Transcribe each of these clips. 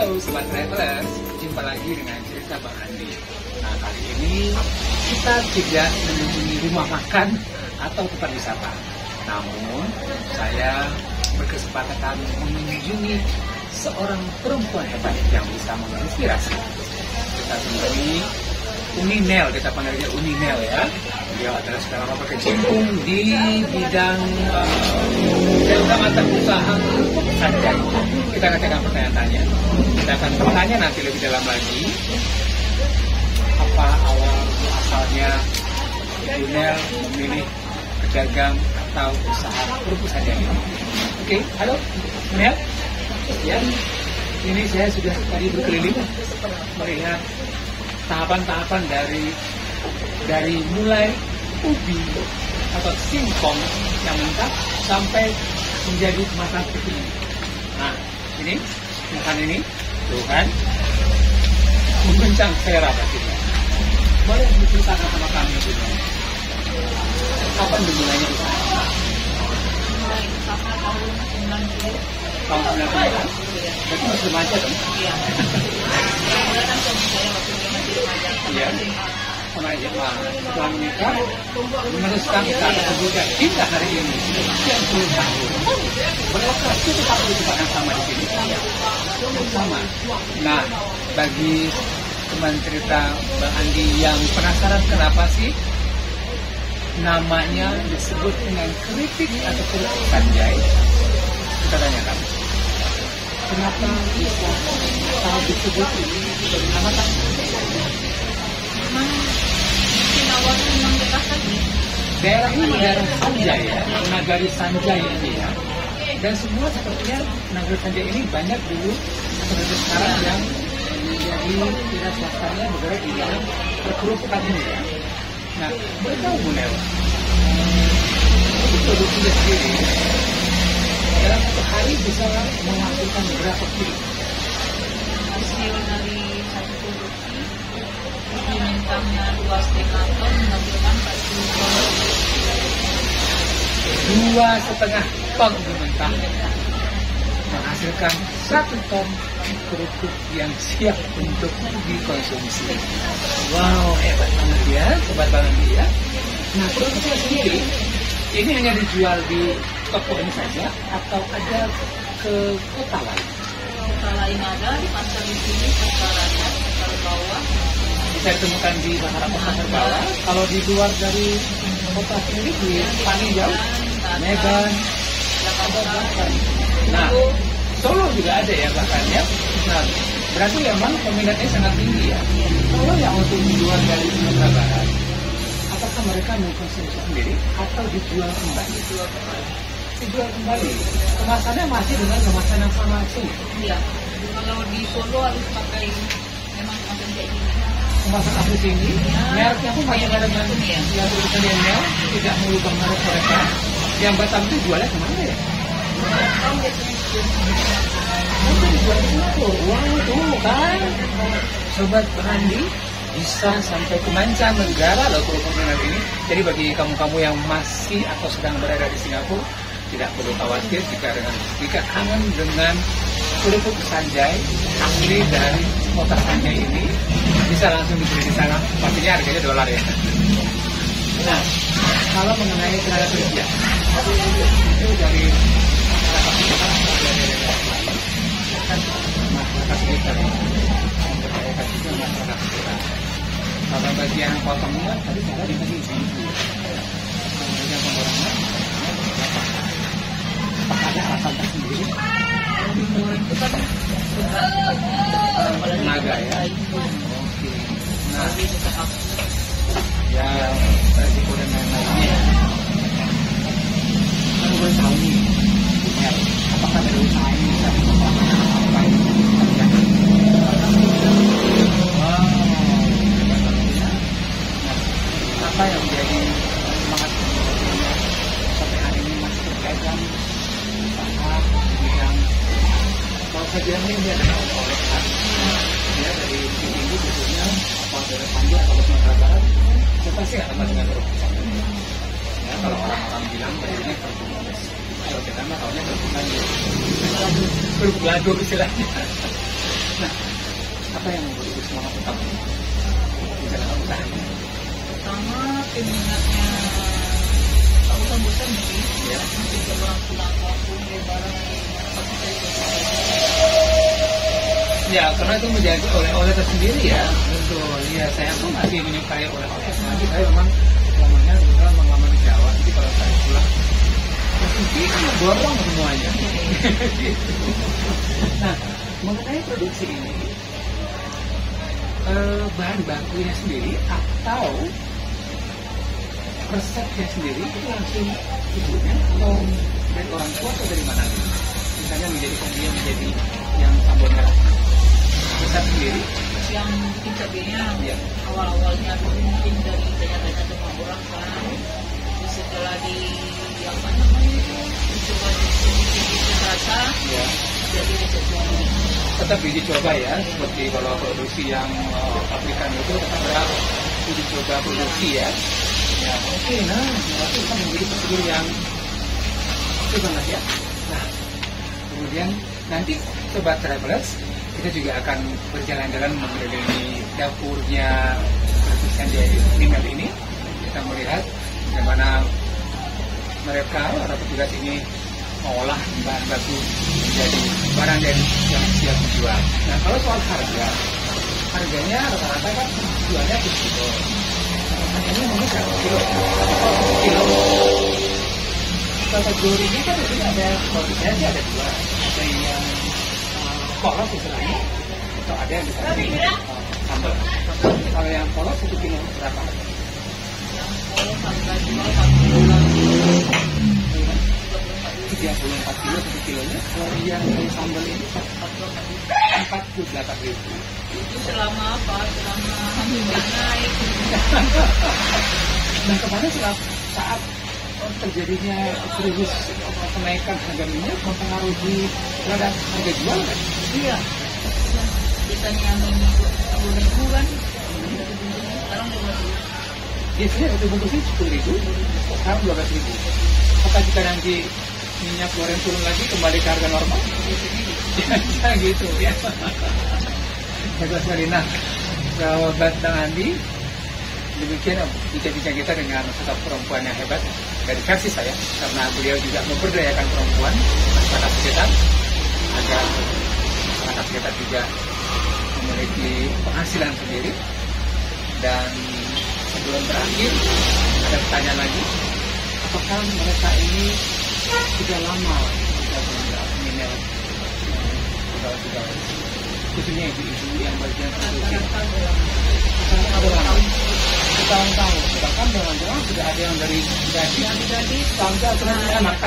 Halo Sobat Travelers, jumpa lagi dengan cerita Bang Andi. Nah, kali ini kita tidak mengunjungi rumah makan atau tempat wisata. Namun, saya berkesempatan mengunjungi seorang perempuan hebat yang bisa menginspirasi. Kita temui Uni Nel, kita panggilnya Uni Nel ya. Dia adalah sekarang berkecimpung di bidang jasa mata usaha Sanjay. Kita akan cekak pertanyaan-tanya. Kita akan bertanya nanti lebih dalam lagi apa awal asalnya Uni Nel memilih pedagang atau usaha kerupuk Sanjay ini. Oke, halo Nel. Ya, ini saya sudah tadi berkeliling melihat tahapan-tahapan dari mulai ubi atau singkong yang mentah sampai menjadi kemasan seperti ini. Nah, ini makan ini, tuh kan, mengguncang selera kita. Boleh diceritakan sama kami juga. Kapan dimulainya di sana? Mulai usaha tahun 90. Tahun 90. Berarti masih remaja dong? Iya. Kemudian kan suami saya waktu itu masih remaja Iya. Sama SMA. Setelah menikah, meneruskan usaha tersebut hingga hari ini. 10 tahun. Berlokasi tetap di tempat yang sama di sini. Sama. Nah, bagi teman cerita Bang Andi yang penasaran kenapa sih namanya disebut dengan keripik atau kerupuk Sanjay, kita tanyakan. Kenapa bisa tahu disebut ini dari nama tak? memang mungkin awalnya memang bekas lagi. Daerah ini daerah Sanjay ya, Nagari Sanjay ini ya. Dan semua sepertinya Nagari Sanjay ini banyak dulu atau sekarang yang menjadi kira swastanya bergerak di dalam perkerupukan ini ya. Nah, mereka mulai produksinya sendiri dalam satu hari bisa menghasilkan berapa kilo? Hasil dari satu produksi mentahnya 2,5 ton menghasilkan 40 ton. 2,5 ton mentah menghasilkan 1 ton kerupuk yang siap untuk dikonsumsi. Wow, hebat banget ya, sobat Bang Andi ya. Nah, kerupuknya sendiri ini hanya dijual di toko ini saja atau ada ke kota lain? Kota lain ada di pasar di sini, pasar rata, pasar bawah. Bisa ditemukan di pasar bawah. Kalau di luar dari kota sendiri di paling jauh, Medan, Jakarta. Nah, Solo juga ada ya bahkan ya. Nah, berarti memang peminatnya sangat tinggi ya. Kalau yang untuk dijual dari Sumatera Barat, apakah mereka mengkonsumsi sendiri atau dijual kembali? Dijual kembali. Kemasannya masih dengan kemasan yang sama sih. Iya. Kalau di Solo harus pakai memang kemasan kayak gini. Kemasan asli sini, mereknya pun masih ada yang tulisannya merek, tidak mengubah merek mereka. Yang Batam itu jualnya kemana ya? Batam biasanya Mungkin dijual di situ. Wah, tuh kan. Sobat Bang Andi bisa sampai ke mancanegara loh kerupuk ini. Jadi bagi kamu-kamu yang masih atau sedang berada di Singapura, tidak perlu khawatir jika kangen dengan kerupuk Sanjay asli dari kota Sanjay ini, bisa langsung dibeli di sana. Pastinya harganya $. Ya. Nah, kalau mengenai tenaga kerja, itu dari masyarakat sekitar, masyarakat juga masyarakat sekitar. Kalau bagian potongnya tadi saya dikasih ibu. Kemudian penggorengan, apakah ada alasan tersendiri? itu kan Tenaga ya. Oke. Nah, usaha. ya resiko dan lain-lainnya. Kamu boleh tahu nih, Mel, apakah dari usaha ini bisa mengembangkan apa yang terjadi? Wow, nah, apa yang menjadi semangat kemudiannya sampai hari ini masih berpegang usaha di bidang, kalau saya bilang ini adalah oleh-oleh ya dari sini khususnya apa dari Sanjay atau Sumatera Barat, saya pasti akan dengan kerupuk Sanjay. Ya, kalau orang-orang bilang ini kerupuk manis, kalau kita mah tahunya kerupuk Sanjay, kerupuk lagu istilahnya. apa yang membuat Ibu semangat tetap menjalankan usahanya? Pertama, peminatnya tak usah bosan mungkin. Ya. Mungkin ke orang pulang kampung, lebaran, pasti saya coba. Ya, karena itu menjadi oleh-oleh tersendiri ya. Betul. Ya, saya pun masih menyukai oleh-oleh. Nanti saya memang selamanya kebetulan mengaman di Jawa. Jadi kalau saya pulang, pasti borong semuanya. Nah, mengenai produksi ini, bahan bakunya sendiri atau resepnya sendiri itu langsung ibunya atau dari orang tua atau dari mana? Misalnya menjadi yang sambal merah. Resep sendiri Yang bikin cabenya ya. awal-awalnya dulu mungkin dari tanya-tanya sama orang kan. Terus setelah di apa namanya itu dicoba sedikit rasa, Ya. jadi resep sendiri. Tetap diuji coba ya, seperti kalau produksi yang pabrikan itu tetap berat uji coba produksi ya. Ya oke, nah itu kan menjadi prosedur yang oke banget ya. Nah kemudian nanti sobat travelers kita juga akan berjalan-jalan mengelilingi dapurnya produsen dari Nimel ini. Kita melihat bagaimana mereka para petugas ini mengolah bahan baku menjadi barang yang siap dijual. Nah kalau soal harganya rata-rata kan jualnya di kilo. Harganya mungkin berapa kilo? Kilo. Kategorinya kan di sini ada, kalau di saya sih ada dua. Ada yang polos istilahnya, atau ada yang bisa sambal. Kalau yang polos 1 kilo berapa? Yang polos harga jual 4 kilo lagi. 34 kilo 1 kilonya. Kalau yang sambal ini 48.000. Itu selama apa? Selama minyak naik. Nah kemarin saat terjadinya serius kenaikan harga minyak mempengaruhi terhadap harga jual kan? Iya. Biasanya minggu 10.000 kan. Sekarang 12.000. Biasanya satu bungkusnya 10.000, sekarang 12.000. Apakah jika nanti minyak goreng turun lagi kembali ke harga normal? Ya gitu ya. Bagus sekali. Nah, sahabat Bang Andi, demikian bincang-bincang kita dengan sosok perempuan yang hebat dari versi saya, karena beliau juga memberdayakan perempuan masyarakat sekitar agar masyarakat sekitar juga memiliki penghasilan sendiri. Dan sebelum berakhir ada pertanyaan lagi, apakah mereka ini sudah lama sudah mengenal khususnya ibu-ibu yang bagian produksi tahun-tahun, bahkan jangan-jangan sudah ada yang dari gaji sampai terus anak.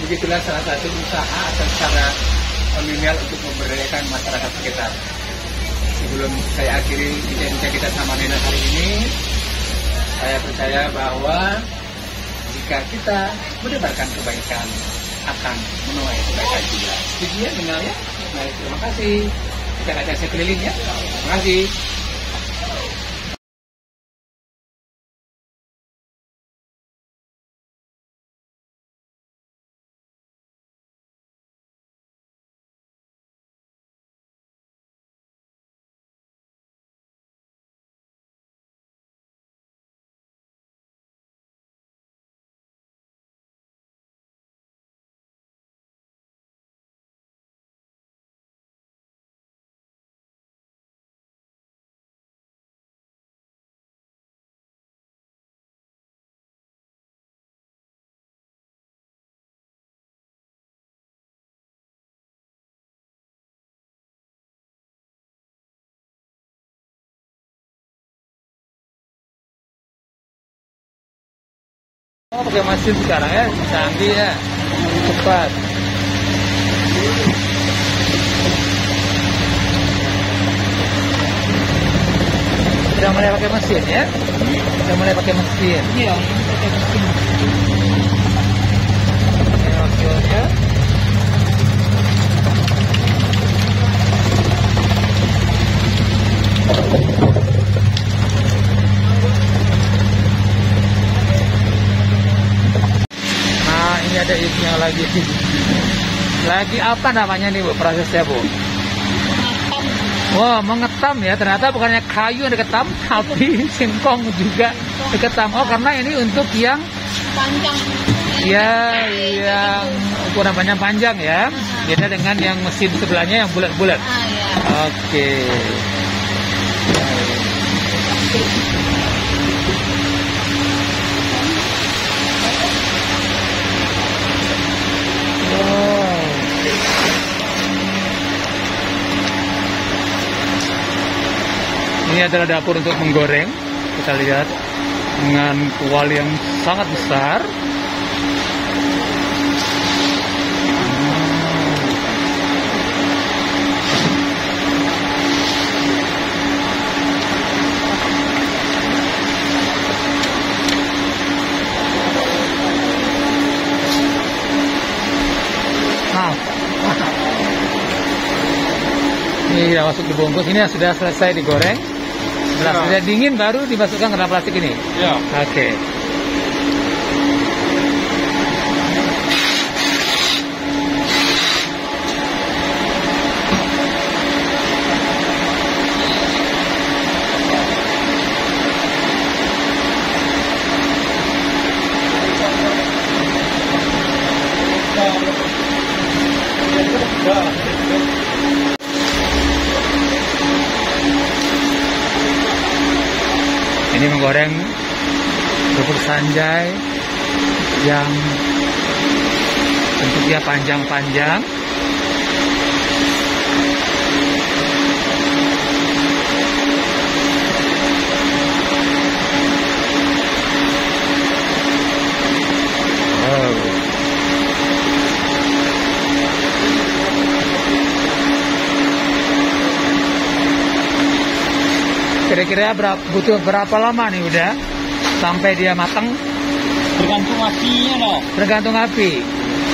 Begitulah salah satu usaha atau cara milenial untuk memberdayakan masyarakat sekitar. Sebelum saya akhiri bincang-bincang kita sama Nena hari ini, saya percaya bahwa jika kita mendebarkan kebaikan akan menuai kebaikan juga. Setuju ya Nena ya? Baik, terima kasih. Kita akan saya keliling ya. Terima kasih. Oh, pakai mesin sekarang ya, canggih ya, cepat. Sudah mulai pakai mesin ya? Sudah mulai pakai mesin. Iya, ini pakai mesin. Oke. Nah, ini ada isinya lagi. Lagi apa namanya nih Bu, prosesnya Bu? Mengapam. Wah, mengetam ya. Ternyata bukannya kayu yang diketam, tapi singkong juga diketam. Oh, karena ini untuk yang Panjang. ya yang ukuran panjang ya. Beda dengan yang mesin sebelahnya yang bulat-bulat. Ah ya. Oke. Wow. Ini adalah dapur untuk menggoreng. Kita lihat dengan kuali yang sangat besar. Ini sudah masuk dibungkus. Ini sudah selesai digoreng. Setelah sudah dingin baru dimasukkan ke dalam plastik ini. Ya. Oke. Ini menggoreng kerupuk sanjay yang bentuknya panjang-panjang. Kira-kira butuh berapa lama nih udah sampai dia matang? Tergantung apinya dah. Tergantung api.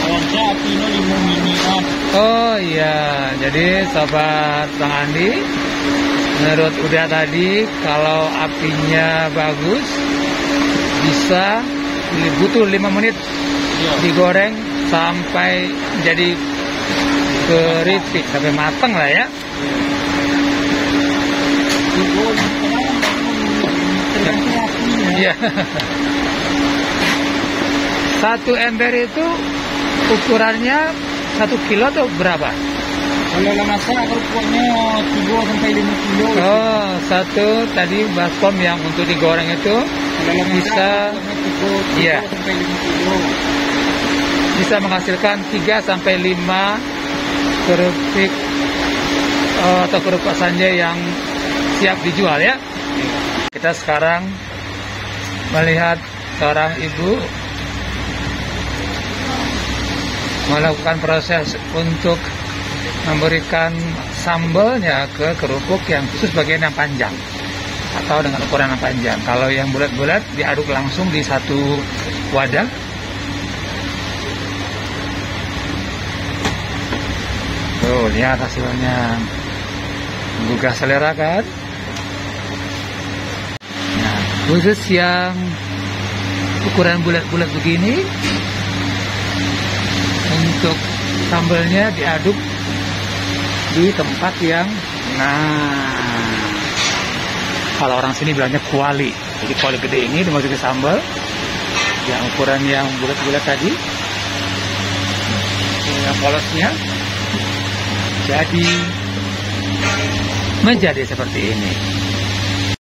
Kalau saya apinya 5 minimal. Oh iya, jadi sobat Bang Andi, menurut Uda tadi kalau apinya bagus bisa butuh 5 menit Ya. digoreng sampai jadi keripik sampai matang lah ya. Tergantung apinya. Iya. Satu ember itu ukurannya 1 kilo atau berapa? Kalau masak kerupuknya 3 sampai 5 kilo. Oh, satu tadi baskom yang untuk digoreng itu Kalau bisa, iya, sampai 5 kilo. bisa menghasilkan 3 sampai 5 keripik atau kerupuk sanjay yang siap dijual ya. Kita sekarang melihat seorang ibu melakukan proses untuk memberikan sambalnya ke kerupuk yang khusus bagian yang panjang atau dengan ukuran yang panjang. Kalau yang bulat-bulat diaduk langsung di satu wadah. Tuh, lihat hasilnya. Menggugah selera kan? Nah, khusus yang ukuran bulat-bulat begini, untuk sambalnya diaduk di tempat yang, nah, kalau orang sini bilangnya kuali. Jadi kuali gede ini dimasukin sambal yang ukuran yang bulat-bulat tadi, yang polosnya jadi menjadi seperti ini.